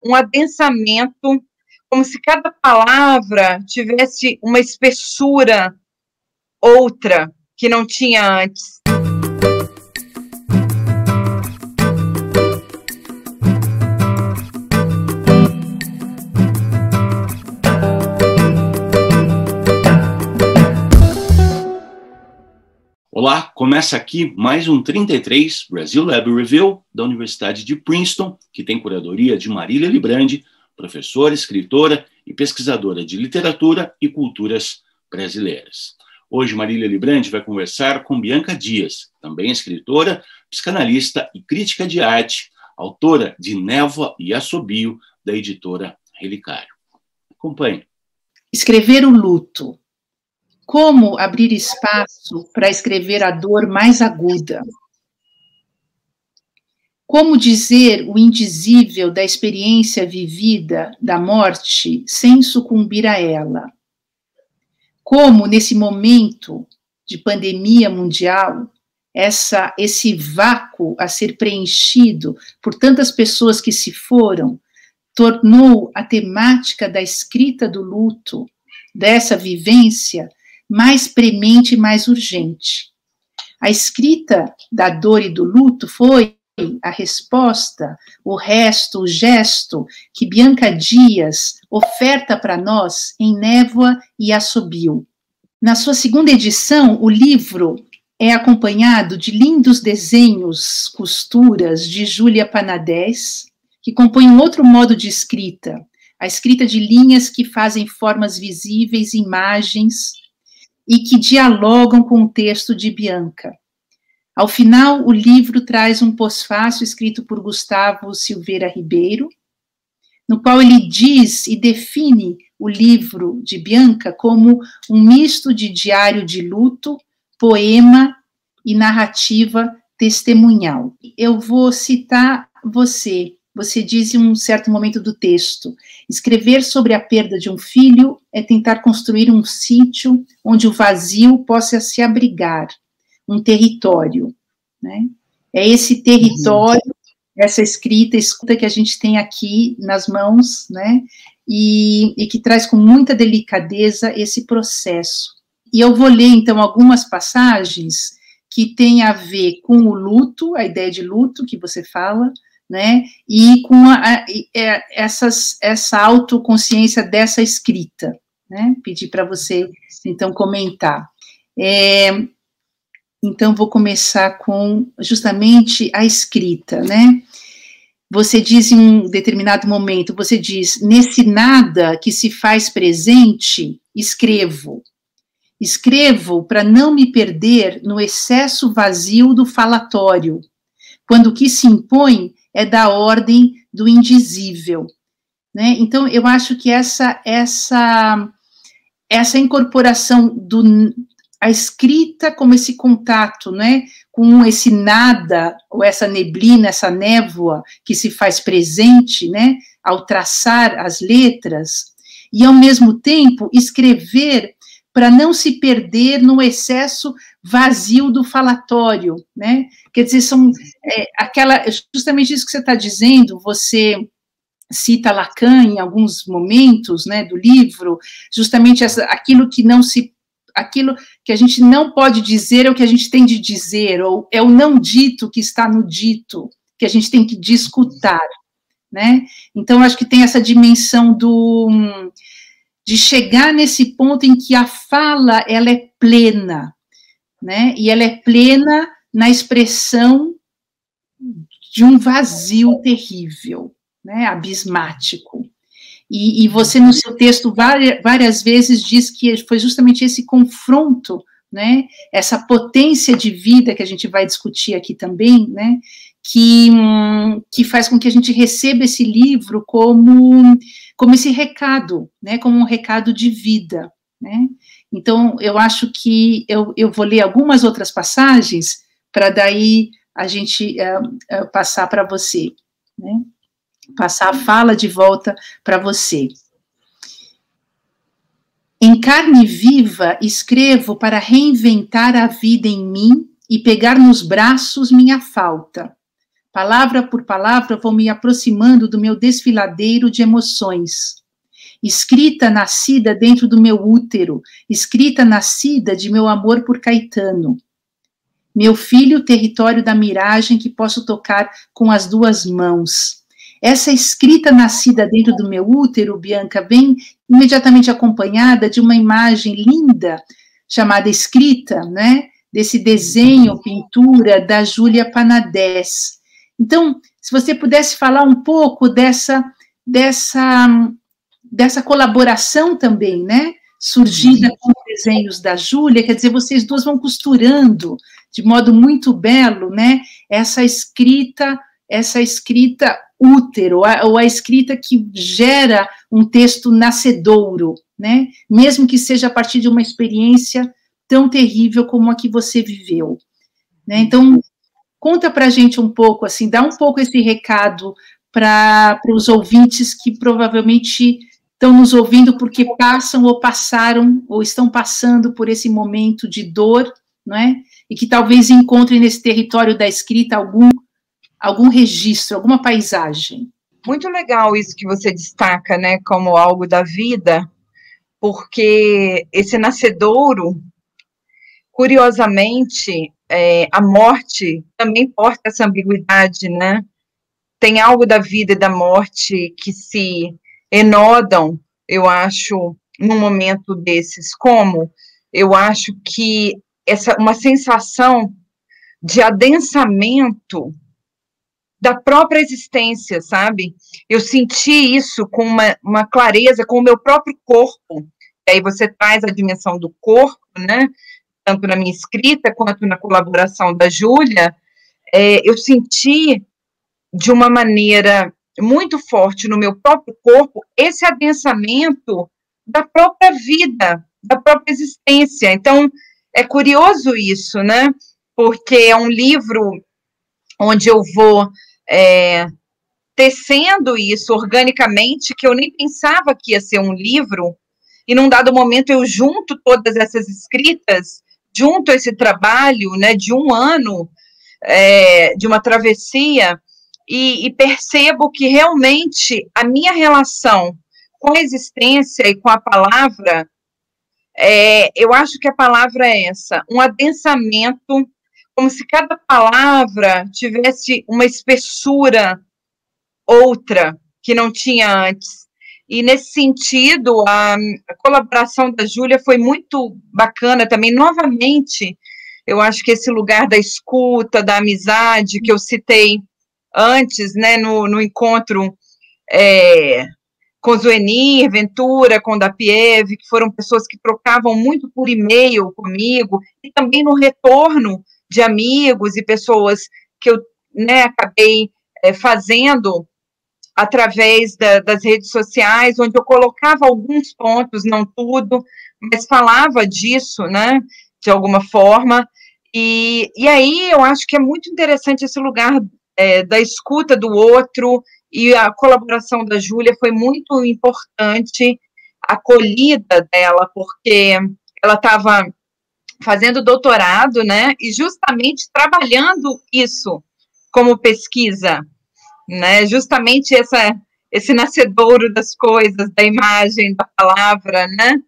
um adensamento, como se cada palavra tivesse uma espessura outra que não tinha antes. Olá, começa aqui mais um 33 Brasil Lab Review da Universidade de Princeton, que tem curadoria de Marília Librandi, professora, escritora e pesquisadora de literatura e culturas brasileiras. Hoje, Marília Librandi vai conversar com Bianca Dias, também escritora, psicanalista e crítica de arte, autora de Névoa e Assobio, da editora Relicário. Acompanhe. Escrever o luto. Como abrir espaço para escrever a dor mais aguda? Como dizer o indizível da experiência vivida da morte sem sucumbir a ela? Como, nesse momento de pandemia mundial, esse vácuo a ser preenchido por tantas pessoas que se foram, tornou a temática da escrita do luto, dessa vivência, mais premente e mais urgente. A escrita da dor e do luto foi a resposta, o resto, o gesto que Bianca Dias oferta para nós em Névoa e Assobio. Na sua segunda edição, o livro é acompanhado de lindos desenhos, costuras de Júlia Panadés, que compõe um outro modo de escrita, a escrita de linhas que fazem formas visíveis, imagens, e que dialogam com o texto de Bianca. Ao final, o livro traz um pós-fácil escrito por Gustavo Silveira Ribeiro, no qual ele diz e define o livro de Bianca como um misto de diário de luto, poema e narrativa testemunhal. Eu vou citar você. Você diz em um certo momento do texto: escrever sobre a perda de um filho é tentar construir um sítio onde o vazio possa se abrigar, um território, né? É esse território, essa escrita que a gente tem aqui nas mãos, né? E que traz com muita delicadeza esse processo. E eu vou ler, então, algumas passagens que têm a ver com o luto, a ideia de luto que você fala, né, e com essa autoconsciência dessa escrita, né, pedir para você, então, comentar. Então, vou começar com, justamente, a escrita, né, você diz em um determinado momento, você diz: nesse nada que se faz presente, escrevo para não me perder no excesso vazio do falatório, quando o que se impõe é da ordem do indizível, né? Então, eu acho que essa incorporação a escrita como esse contato, né, com esse nada, ou essa neblina, essa névoa que se faz presente, né, ao traçar as letras, e ao mesmo tempo escrever para não se perder no excesso vazio do falatório, né? Quer dizer, justamente isso que você está dizendo, você cita Lacan em alguns momentos, né, do livro, justamente aquilo que a gente não pode dizer é o que a gente tem de dizer, ou é o não dito que está no dito, que a gente tem que discutir, né? Então, acho que tem essa dimensão de chegar nesse ponto em que a fala, ela é plena, né? E ela é plena na expressão de um vazio terrível, né? Abismático. E você, no seu texto, várias vezes diz que foi justamente esse confronto, né? Essa potência de vida que a gente vai discutir aqui também, né? Que faz com que a gente receba esse livro como esse recado, né, como um recado de vida, né? Então, eu acho que eu vou ler algumas outras passagens para daí a gente passar para você, né? Passar a fala de volta para você. Em carne viva, escrevo para reinventar a vida em mim e pegar nos braços minha falta, Palavra por palavra, vou me aproximando do meu desfiladeiro de emoções. Escrita nascida dentro do meu útero, escrita nascida de meu amor por Caetano. Meu filho, território da miragem que posso tocar com as duas mãos. Essa escrita nascida dentro do meu útero, Bianca, vem imediatamente acompanhada de uma imagem linda, chamada escrita, né? Desse desenho, pintura da Júlia Panadès. Então, se você pudesse falar um pouco dessa colaboração também, né? Surgida com os desenhos da Júlia, quer dizer, vocês duas vão costurando de modo muito belo, né? Essa escrita útero, ou a escrita que gera um texto nascedouro, né? Mesmo que seja a partir de uma experiência tão terrível como a que você viveu, né? Então, conta pra gente um pouco, assim, dá um pouco esse recado para os ouvintes que provavelmente estão nos ouvindo porque passam ou passaram ou estão passando por esse momento de dor, não é? E que talvez encontrem nesse território da escrita algum registro, alguma paisagem. Muito legal isso que você destaca, né, como algo da vida, porque esse nascedouro, curiosamente, a morte também porta essa ambiguidade, né? Tem algo da vida e da morte que se enodam, eu acho, num momento desses, como eu acho que uma sensação de adensamento da própria existência, sabe? Eu senti isso com uma clareza com o meu próprio corpo. E aí você traz a dimensão do corpo, né? Tanto na minha escrita quanto na colaboração da Júlia, eu senti de uma maneira muito forte no meu próprio corpo esse adensamento da própria vida, da própria existência. Então, é curioso isso, né? Porque é um livro onde eu vou tecendo isso organicamente, que eu nem pensava que ia ser um livro, e num dado momento eu junto todas essas escritas, junto esse trabalho, né, de um ano, de uma travessia, e percebo que realmente a minha relação com a existência e com a palavra, eu acho que a palavra é essa, um adensamento, como se cada palavra tivesse uma espessura outra que não tinha antes. E nesse sentido, a colaboração da Júlia foi muito bacana também. Novamente, eu acho que esse lugar da escuta, da amizade, que eu citei antes, né, no encontro com Zuenir, Ventura, com Dapiev, que foram pessoas que trocavam muito por e-mail comigo, e também no retorno de amigos e pessoas que eu, né, acabei fazendo através das redes sociais, onde eu colocava alguns pontos, não tudo, mas falava disso, né, de alguma forma, e aí eu acho que é muito interessante esse lugar da escuta do outro, e a colaboração da Júlia foi muito importante, a acolhida dela, porque ela estava fazendo doutorado, né, e justamente trabalhando isso como pesquisa, né, justamente esse nascedouro das coisas, da imagem, da palavra, né.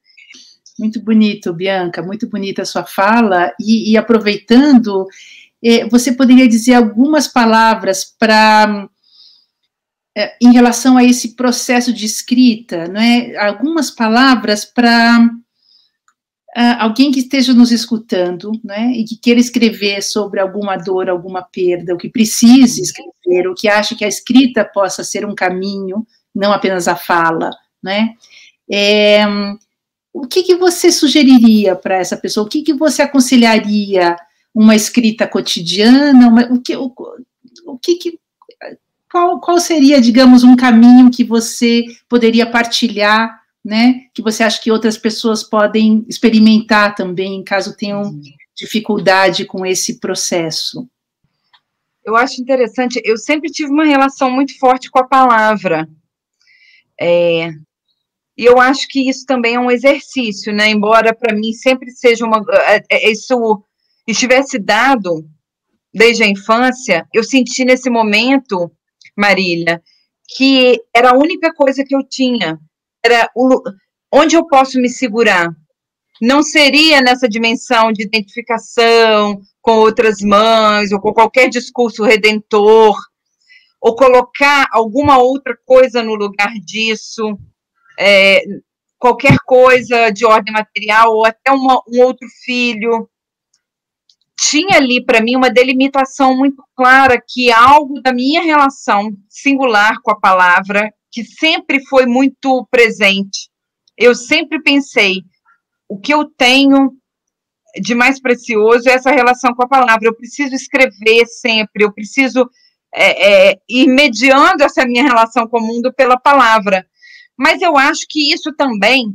Muito bonito, Bianca, muito bonita a sua fala, e aproveitando, você poderia dizer algumas palavras em relação a esse processo de escrita, não é? Algumas palavras para alguém que esteja nos escutando, né, e que queira escrever sobre alguma dor, alguma perda, o que precise escrever, o que acha que a escrita possa ser um caminho, não apenas a fala, né? O que você sugeriria para essa pessoa? O que você aconselharia? Uma escrita cotidiana? Qual seria, digamos, um caminho que você poderia partilhar, né, que você acha que outras pessoas podem experimentar também, caso tenham dificuldade com esse processo? Eu acho interessante, eu sempre tive uma relação muito forte com a palavra, e eu acho que isso também é um exercício, né, embora para mim sempre seja isso estivesse dado desde a infância, eu senti nesse momento, Marília, que era a única coisa que eu tinha, era onde eu posso me segurar. Não seria nessa dimensão de identificação com outras mães, ou com qualquer discurso redentor, ou colocar alguma outra coisa no lugar disso, qualquer coisa de ordem material, ou até um outro filho. Tinha ali, para mim, uma delimitação muito clara que algo da minha relação singular com a palavra, que sempre foi muito presente. Eu sempre pensei, o que eu tenho de mais precioso é essa relação com a palavra. Eu preciso escrever sempre, eu preciso ir mediando essa minha relação com o mundo pela palavra. Mas eu acho que isso também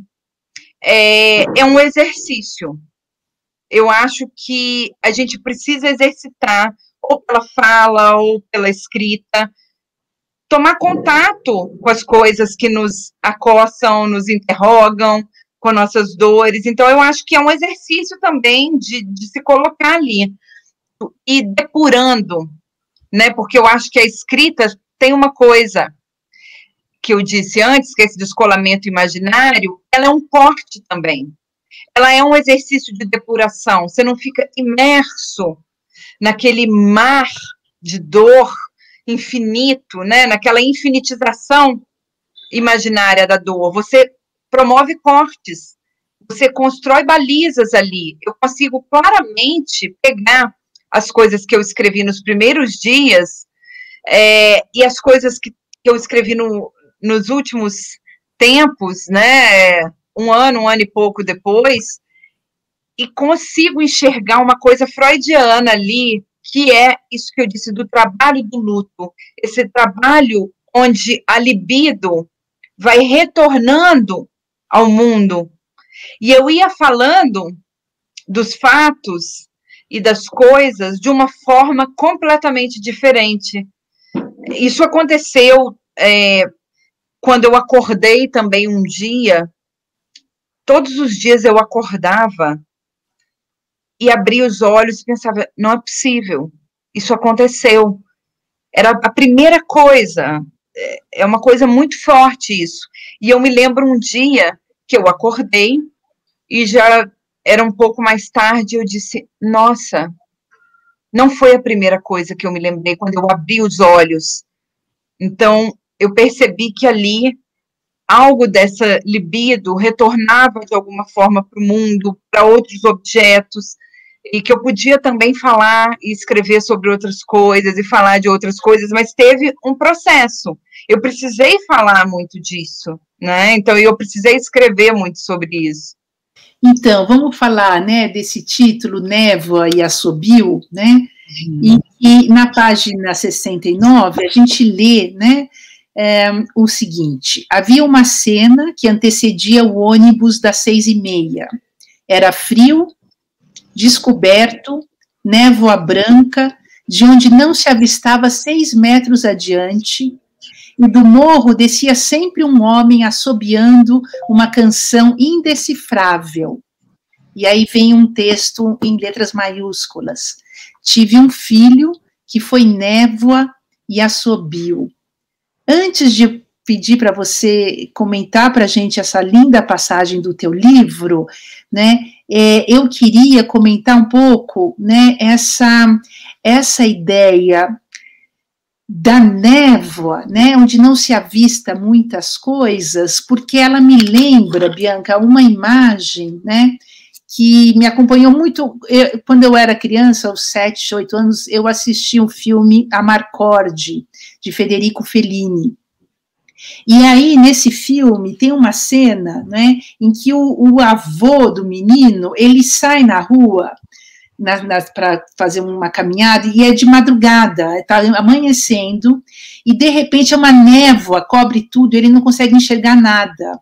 é um exercício. Eu acho que a gente precisa exercitar, ou pela fala, ou pela escrita, tomar contato com as coisas que nos acossam, nos interrogam, com nossas dores. Então, eu acho que é um exercício também de se colocar ali, e depurando, né? Porque eu acho que a escrita tem uma coisa que eu disse antes, que é esse descolamento imaginário, ela é um corte também. Ela é um exercício de depuração. Você não fica imerso naquele mar de dor infinito, né? Naquela infinitização imaginária da dor. Você promove cortes, você constrói balizas ali. Eu consigo claramente pegar as coisas que eu escrevi nos primeiros dias e as coisas que eu escrevi nos últimos tempos, né? Um ano e pouco depois, e consigo enxergar uma coisa freudiana ali, que é isso que eu disse, do trabalho do luto, esse trabalho onde a libido vai retornando ao mundo. E eu ia falando dos fatos e das coisas de uma forma completamente diferente. Isso aconteceu quando eu acordei também um dia. Todos os dias eu acordava e abria os olhos e pensava, não é possível, isso aconteceu. Era a primeira coisa, é uma coisa muito forte isso. E eu me lembro um dia que eu acordei e já era um pouco mais tarde, eu disse, nossa, não foi a primeira coisa que eu me lembrei quando eu abri os olhos. Então, eu percebi que ali algo dessa libido retornava de alguma forma para o mundo, para outros objetos, e que eu podia também falar e escrever sobre outras coisas e falar de outras coisas, mas teve um processo. Eu precisei falar muito disso, né? Então, eu precisei escrever muito sobre isso. Então, vamos falar, né, desse título, Névoa e Assobio, né? E na página 69, a gente lê, né, o seguinte: havia uma cena que antecedia o ônibus das 6h30. Era frio, descoberto, névoa branca, de onde não se avistava 6 metros adiante, e do morro descia sempre um homem assobiando uma canção indecifrável. E aí vem um texto em letras maiúsculas: tive um filho que foi névoa e assobio. Antes de pedir para você comentar para a gente essa linda passagem do teu livro, né, eu queria comentar um pouco, né, essa ideia da névoa, né, onde não se avista muitas coisas, porque ela me lembra, Bianca, uma imagem, né, que me acompanhou muito. Quando eu era criança, aos 7, 8 anos, eu assisti um filme Amarcord, de Federico Fellini. E aí, nesse filme, tem uma cena, né, em que o avô do menino, ele sai na rua para fazer uma caminhada, e é de madrugada, está amanhecendo, e de repente uma névoa cobre tudo, ele não consegue enxergar nada.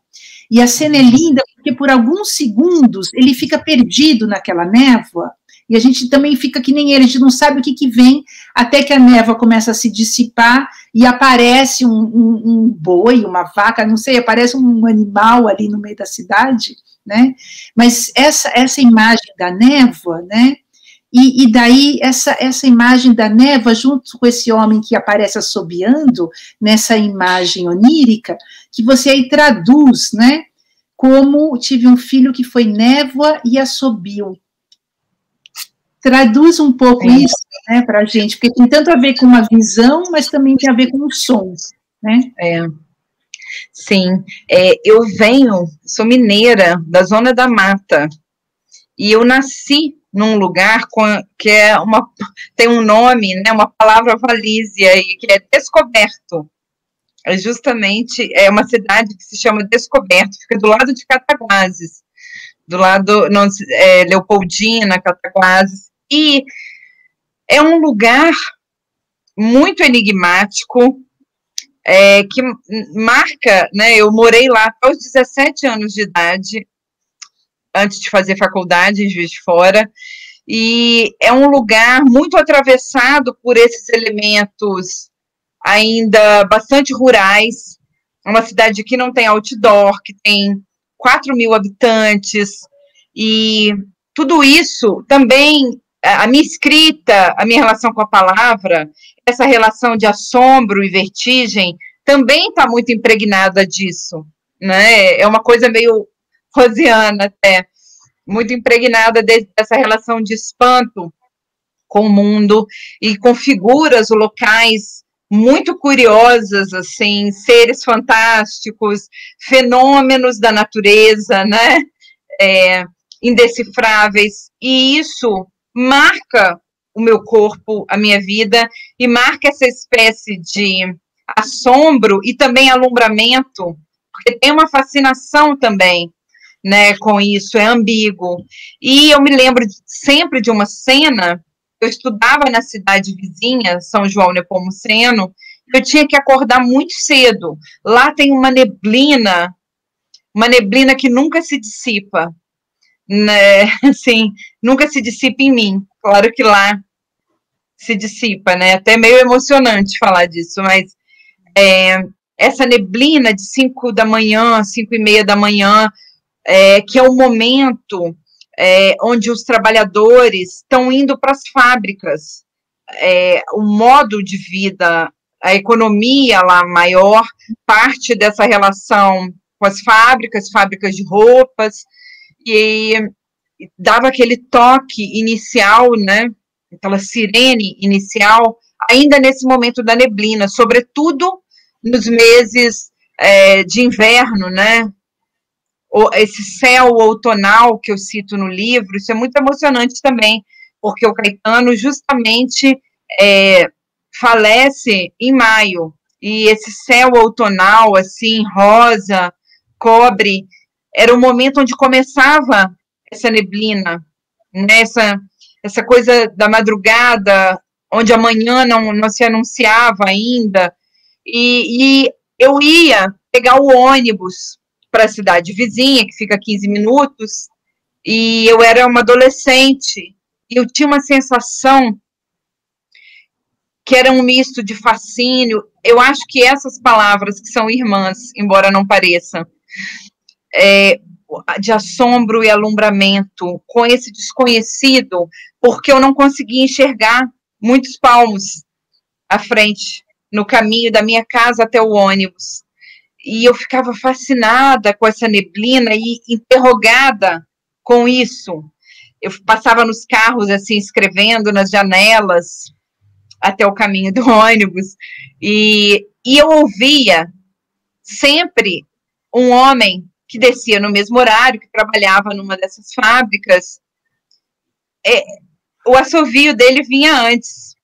E a cena é linda, porque por alguns segundos ele fica perdido naquela névoa, e a gente também fica que nem ele, a gente não sabe o que vem, até que a névoa começa a se dissipar, e aparece um boi, uma vaca, não sei, aparece um animal ali no meio da cidade, né? Mas essa imagem da névoa, né, E daí essa imagem da névoa, junto com esse homem que aparece assobiando, nessa imagem onírica, que você aí traduz, né? Como tive um filho que foi névoa e assobio. Traduz um pouco isso, né, para a gente, porque tem tanto a ver com uma visão, mas também tem a ver com o som, né? Sim, eu sou mineira, da Zona da Mata, e eu nasci num lugar que tem um nome, né, uma palavra valísia, que é Descoberto. Justamente, é uma cidade que se chama Descoberto, fica do lado de Cataguases, do lado, Leopoldina, Cataguases, e é um lugar muito enigmático, que marca, né, eu morei lá aos 17 anos de idade, antes de fazer faculdade em Juiz de Fora, e é um lugar muito atravessado por esses elementos ainda bastante rurais, uma cidade que não tem outdoor, que tem 4.000 habitantes, e tudo isso também, a minha escrita, a minha relação com a palavra, essa relação de assombro e vertigem, também está muito impregnada disso, né? É uma coisa meio rosiana até, muito impregnada dessa relação de espanto com o mundo, e com figuras locais muito curiosas, assim, seres fantásticos, fenômenos da natureza, né, indecifráveis, e isso marca o meu corpo, a minha vida, e marca essa espécie de assombro e também alumbramento, porque tem uma fascinação também, né, com isso, é ambíguo. E eu me lembro sempre de uma cena. Eu estudava na cidade vizinha, São João Nepomuceno, eu tinha que acordar muito cedo. Lá tem uma neblina que nunca se dissipa, né? Assim, nunca se dissipa em mim. Claro que lá se dissipa, né? Até meio emocionante falar disso, mas essa neblina de 5 da manhã, 5:30 da manhã, que é o momento onde os trabalhadores estão indo para as fábricas, o modo de vida, a economia lá maior, parte dessa relação com as fábricas de roupas, e dava aquele toque inicial, né, aquela sirene inicial, ainda nesse momento da neblina, sobretudo nos meses de inverno, né, esse céu outonal que eu cito no livro, isso é muito emocionante também, porque o Caetano justamente falece em maio, e esse céu outonal, assim, rosa, cobre, era o momento onde começava essa neblina, né, essa coisa da madrugada, onde amanhã não se anunciava ainda, e eu ia pegar o ônibus para a cidade vizinha, que fica 15 minutos, e eu era uma adolescente, e eu tinha uma sensação que era um misto de fascínio. Eu acho que essas palavras, que são irmãs, embora não pareça, de assombro e alumbramento, com esse desconhecido, porque eu não conseguia enxergar muitos palmos à frente, no caminho da minha casa até o ônibus. E eu ficava fascinada com essa neblina e interrogada com isso. Eu passava nos carros, assim, escrevendo nas janelas até o caminho do ônibus, e eu ouvia sempre um homem que descia no mesmo horário, que trabalhava numa dessas fábricas. O assovio dele vinha antes.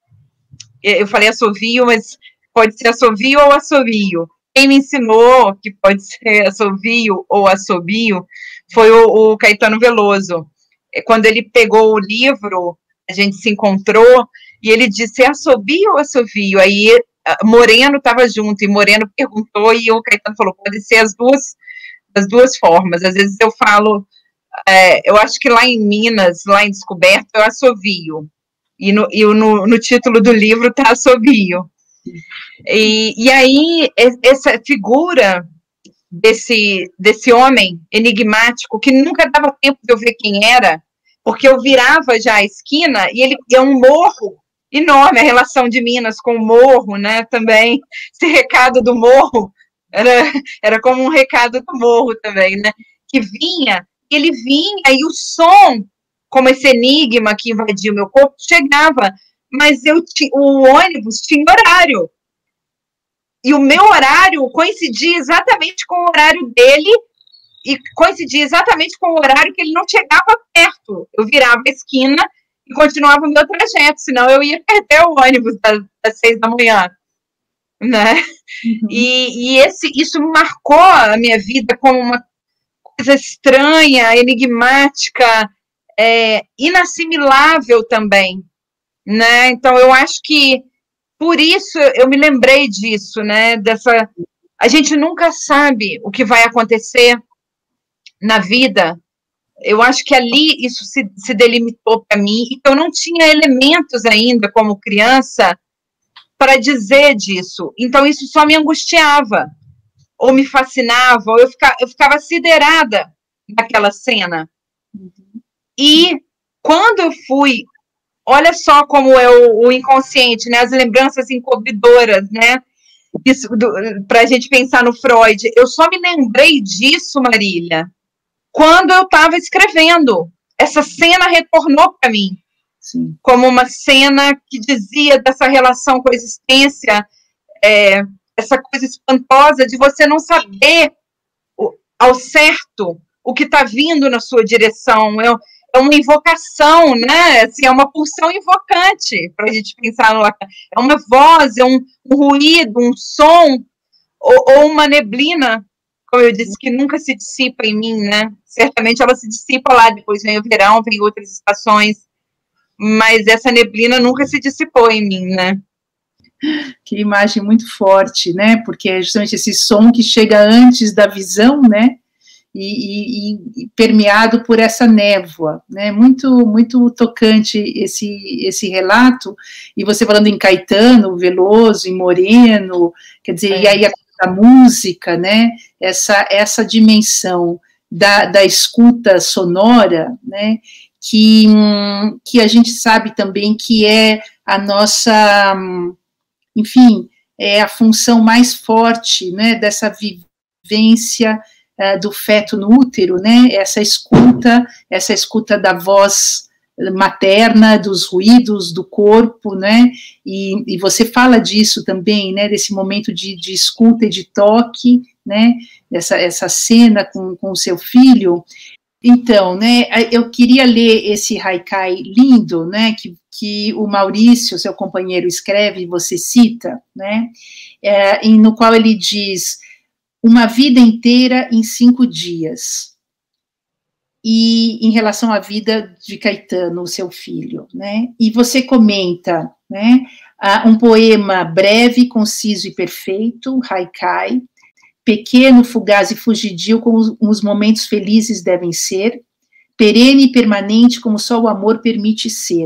Eu falei assovio, mas pode ser assovio ou assovio. Quem me ensinou que pode ser assovio ou assobio foi o Caetano Veloso. Quando ele pegou o livro, a gente se encontrou, e ele disse, assobio ou assovio? Aí Moreno estava junto, e Moreno perguntou, e o Caetano falou, pode ser as duas formas. Às vezes eu falo, eu acho que lá em Minas, lá em Descoberto, eu assovio, e no título do livro está assobio. E aí, essa figura desse homem enigmático, que nunca dava tempo de eu ver quem era, porque eu virava já a esquina e ele é um morro enorme, a relação de Minas com o morro, né, também, esse recado do morro, era como um recado do morro também, né, que vinha, ele vinha e o som, como esse enigma que invadia o meu corpo, chegava, mas o ônibus tinha horário, e o meu horário coincidia exatamente com o horário dele, e coincidia exatamente com o horário que ele não chegava perto. Eu virava a esquina e continuava o meu trajeto, senão eu ia perder o ônibus das 6 da manhã, né? Uhum. E isso marcou a minha vida como uma coisa estranha, enigmática, inassimilável também, né? Então, eu acho que por isso eu me lembrei disso, né? A gente nunca sabe o que vai acontecer na vida. Eu acho que ali isso se delimitou para mim, e eu não tinha elementos ainda como criança para dizer disso. Então isso só me angustiava, ou me fascinava, ou eu ficava siderada naquela cena. E quando eu fui, olha só como é o inconsciente, né? As lembranças encobridoras, né? Isso para a gente pensar no Freud. Eu só me lembrei disso, Marília, quando eu estava escrevendo. Essa cena retornou para mim. Sim. Como uma cena que dizia dessa relação com a existência, essa coisa espantosa de você não saber ao certo o que está vindo na sua direção. É uma invocação, né? Assim, é uma pulsão invocante, para a gente pensar no local. É uma voz, é um ruído, um som, ou uma neblina, como eu disse, que nunca se dissipa em mim, né? Certamente ela se dissipa lá, depois vem o verão, vem outras estações, mas essa neblina nunca se dissipou em mim, né? Que imagem muito forte, né? Porque é justamente esse som que chega antes da visão, né? E permeado por essa névoa, né? Muito, muito tocante esse relato. E você falando em Caetano, Veloso, em Moreno, quer dizer, e aí a música, né? Essa dimensão da escuta sonora, né? Que a gente sabe também que é a nossa, enfim, é a função mais forte, né? Dessa vivência do feto no útero, né? Essa escuta da voz materna, dos ruídos do corpo, né? E você fala disso também, né? Desse momento de escuta e de toque, né? Essa cena com o seu filho. Então, né? Eu queria ler esse haikai lindo, né? Que o Maurício, seu companheiro, escreve e você cita, né? No qual ele diz: uma vida inteira em 5 dias. E em relação à vida de Caetano, o seu filho, né? E você comenta, né? Um poema breve, conciso e perfeito, haikai, pequeno, fugaz e fugidio, como os momentos felizes devem ser, perene e permanente, como só o amor permite ser.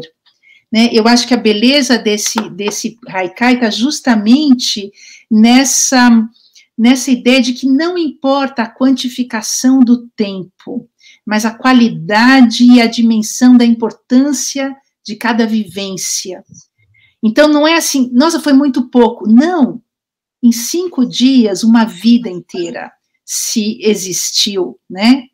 Né? Eu acho que a beleza desse haikai está justamente nessa ideia de que não importa a quantificação do tempo, mas a qualidade e a dimensão da importância de cada vivência. Então, não é assim, nossa, foi muito pouco. Não, em 5 dias, uma vida inteira se existiu, né?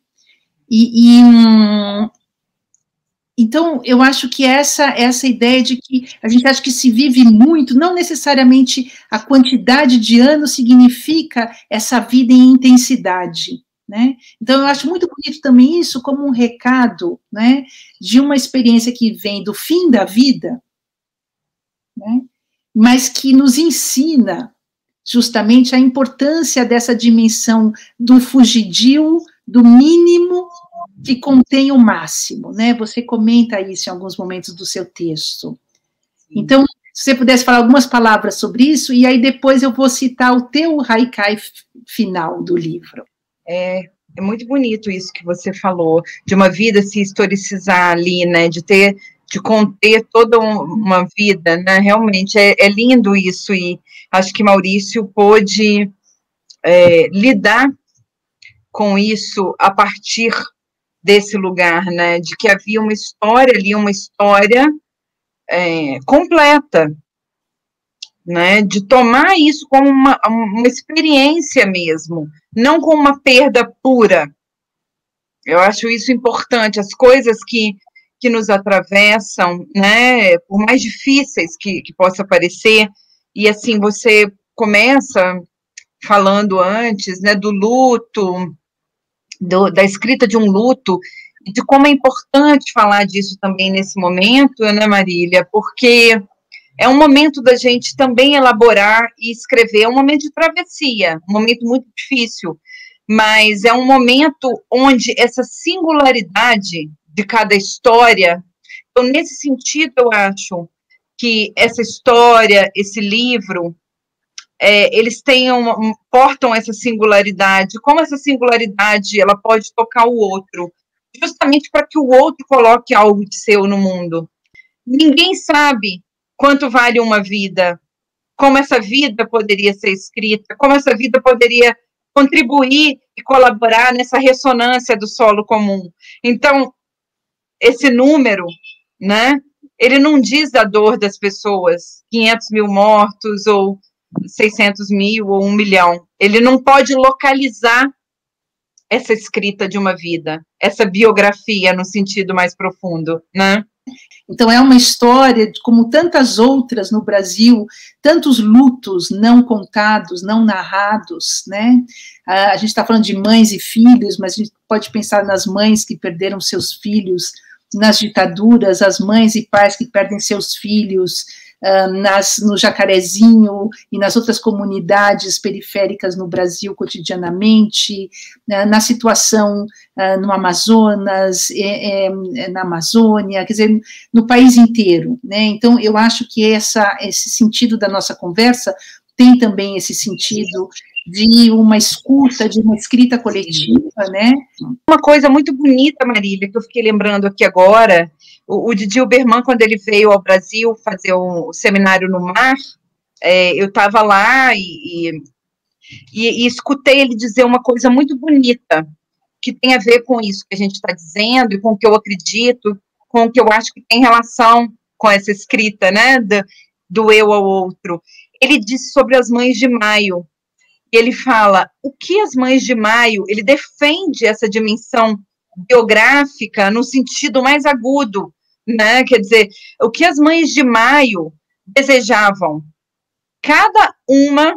Então, eu acho que essa ideia de que a gente acha que se vive muito, não necessariamente a quantidade de anos significa essa vida em intensidade, né? Então, eu acho muito bonito também isso como um recado, né, de uma experiência que vem do fim da vida, né, mas que nos ensina justamente a importância dessa dimensão do fugidio, do mínimo que contém o máximo, né? Você comenta isso em alguns momentos do seu texto. Então, se você pudesse falar algumas palavras sobre isso, e aí depois eu vou citar o teu haikai final do livro. É muito bonito isso que você falou, de uma vida se historicizar ali, né? De conter toda uma vida, né? Realmente é lindo isso, e acho que Maurício pôde lidar com isso a partir desse lugar, né, de que havia uma história ali, uma história completa, né, de tomar isso como uma experiência mesmo, não como uma perda pura. Eu acho isso importante, as coisas que nos atravessam, né, por mais difíceis que possa parecer, e assim, você começa falando antes, né, do luto, da escrita de um luto, e de como é importante falar disso também nesse momento, né, Marília, porque é um momento da gente também elaborar e escrever, é um momento de travessia, um momento muito difícil, mas é um momento onde essa singularidade de cada história, então, nesse sentido, eu acho que essa história, esse livro, eles portam essa singularidade, como essa singularidade ela pode tocar o outro, justamente para que o outro coloque algo de seu no mundo. Ninguém sabe quanto vale uma vida, como essa vida poderia ser escrita, como essa vida poderia contribuir e colaborar nessa ressonância do solo comum. Então, esse número, né, ele não diz a dor das pessoas, 500 mil mortos, ou 600 mil, ou 1 milhão. Ele não pode localizar essa escrita de uma vida, essa biografia no sentido mais profundo, né? Então, é uma história, como tantas outras no Brasil, tantos lutos não contados, não narrados, né? A gente está falando de mães e filhos, mas a gente pode pensar nas mães que perderam seus filhos nas ditaduras, as mães e pais que perdem seus filhos no Jacarezinho e nas outras comunidades periféricas no Brasil cotidianamente, na situação no Amazonas, na Amazônia, quer dizer, no país inteiro, né? Então, eu acho que esse sentido da nossa conversa tem também esse sentido de uma escuta, de uma escrita coletiva, né? Uma coisa muito bonita, Marília, que eu fiquei lembrando aqui agora, o Didi Uberman, quando ele veio ao Brasil fazer o seminário no mar, eu estava lá e escutei ele dizer uma coisa muito bonita, que tem a ver com isso que a gente está dizendo, e com o que eu acredito, com o que eu acho que tem relação com essa escrita, né, do eu ao outro. Ele disse sobre as mães de maio, e ele fala, o que as mães de maio, ele defende essa dimensão biográfica no sentido mais agudo, né, quer dizer, o que as mães de maio desejavam, cada uma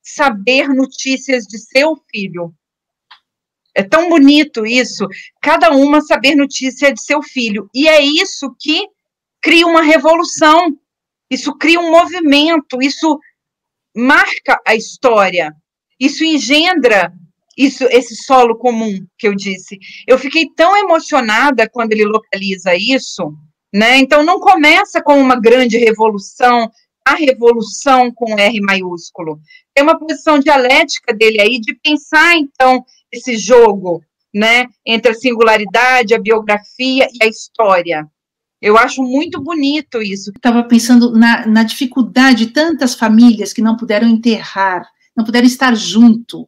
saber notícias de seu filho. É tão bonito isso, cada uma saber notícia de seu filho, e é isso que cria uma revolução, isso cria um movimento, isso marca a história, isso engendra esse solo comum que eu disse. Eu fiquei tão emocionada quando ele localiza isso, né? Então não começa com uma grande revolução, a revolução com R maiúsculo. Tem uma posição dialética dele aí de pensar, então, esse jogo, né, entre a singularidade, a biografia e a história. Eu acho muito bonito isso. Estava pensando na dificuldade de tantas famílias que não puderam enterrar, não puderam estar junto,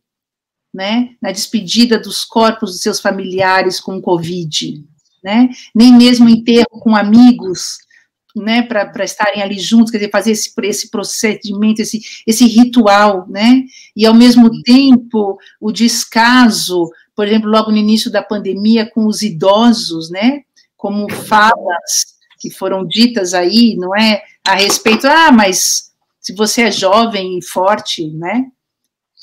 né, na despedida dos corpos dos seus familiares com Covid, né, nem mesmo enterro com amigos, né, para estarem ali juntos, quer dizer, fazer esse procedimento, esse ritual, né, e ao mesmo tempo o descaso, por exemplo, logo no início da pandemia com os idosos, né, como falas que foram ditas aí, não é, a respeito, mas se você é jovem e forte, né,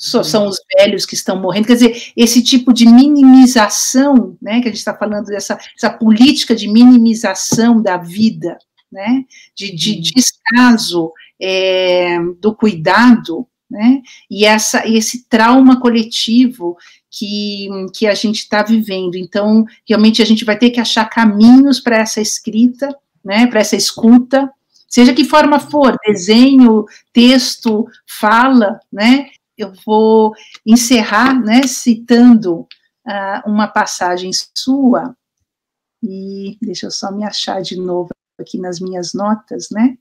são os velhos que estão morrendo, quer dizer, esse tipo de minimização, né, que a gente está falando dessa política de minimização da vida, né, de descaso do cuidado, né, e esse trauma coletivo que a gente está vivendo. Então, realmente, a gente vai ter que achar caminhos para essa escrita, né, para essa escuta, seja que forma for, desenho, texto, fala, né. Eu vou encerrar, né, citando uma passagem sua, e deixa eu só me achar de novo aqui nas minhas notas, né.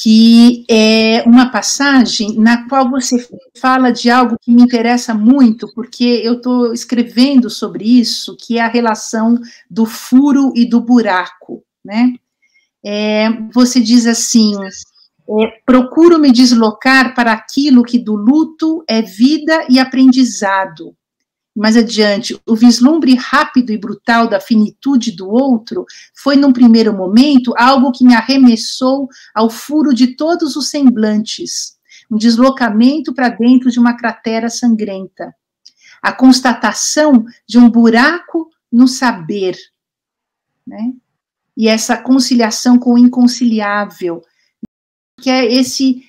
que é uma passagem na qual você fala de algo que me interessa muito, porque eu estou escrevendo sobre isso, que é a relação do furo e do buraco, né? Você diz assim, procuro me deslocar para aquilo que do luto é vida e aprendizado. Mais adiante, o vislumbre rápido e brutal da finitude do outro foi, num primeiro momento, algo que me arremessou ao furo de todos os semblantes, um deslocamento para dentro de uma cratera sangrenta. A constatação de um buraco no saber, né? E essa conciliação com o inconciliável, que é esse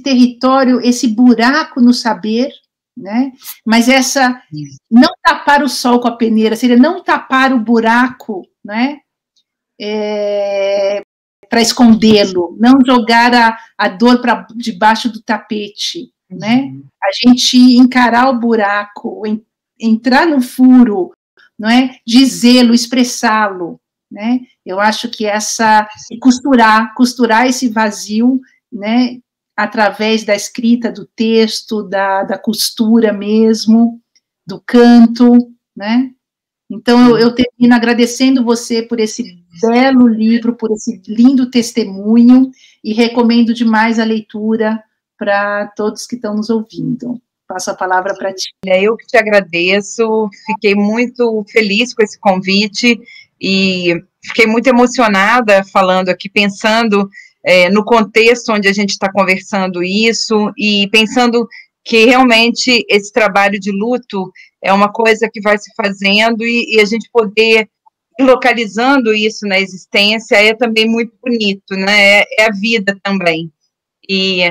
território, esse buraco no saber, né? Mas não tapar o sol com a peneira, seria não tapar o buraco, né? Para escondê-lo, não jogar a dor para debaixo do tapete, né? A gente encarar o buraco, entrar no furo, não é? Dizê-lo, expressá-lo, né? Eu acho que costurar esse vazio, né? Através da escrita do texto, da costura mesmo, do canto, né? Então, eu termino agradecendo você por esse belo livro, por esse lindo testemunho, e recomendo demais a leitura para todos que estão nos ouvindo. Passo a palavra para ti. Eu que te agradeço, fiquei muito feliz com esse convite, e fiquei muito emocionada falando aqui, pensando no contexto onde a gente está conversando isso, e pensando que realmente esse trabalho de luto é uma coisa que vai se fazendo, e a gente poder ir localizando isso na existência é também muito bonito, né? É a vida também. E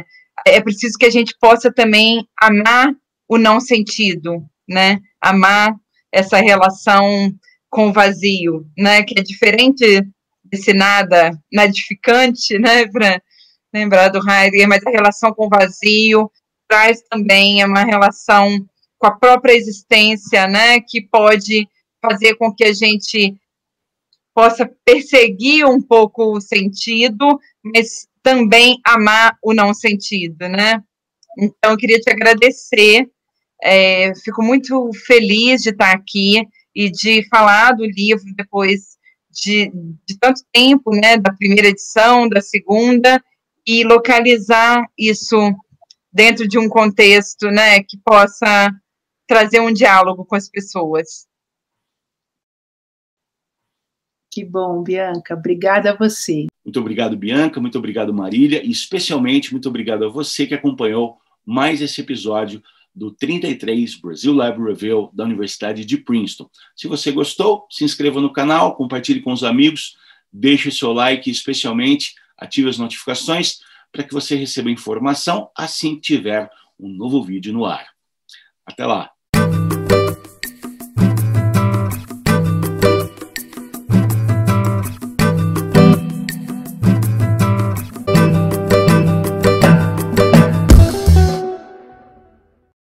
é preciso que a gente possa também amar o não sentido, né? Amar essa relação com o vazio, né? Que é diferente desse nada nadificante, né? Para lembrar do Heidegger, mas a relação com o vazio traz também uma relação com a própria existência, né? Que pode fazer com que a gente possa perseguir um pouco o sentido, mas também amar o não sentido, né? Então, eu queria te agradecer, fico muito feliz de estar aqui e de falar do livro depois de tanto tempo, né, da primeira edição, da segunda, e localizar isso dentro de um contexto, né, que possa trazer um diálogo com as pessoas. Que bom, Bianca. Obrigada a você. Muito obrigado, Bianca. Muito obrigado, Marília. E, especialmente, muito obrigado a você que acompanhou mais esse episódio do 33 Brasil Lab Review da Universidade de Princeton. Se você gostou, se inscreva no canal, compartilhe com os amigos, deixe o seu like e, especialmente, ative as notificações para que você receba informação assim que tiver um novo vídeo no ar. Até lá!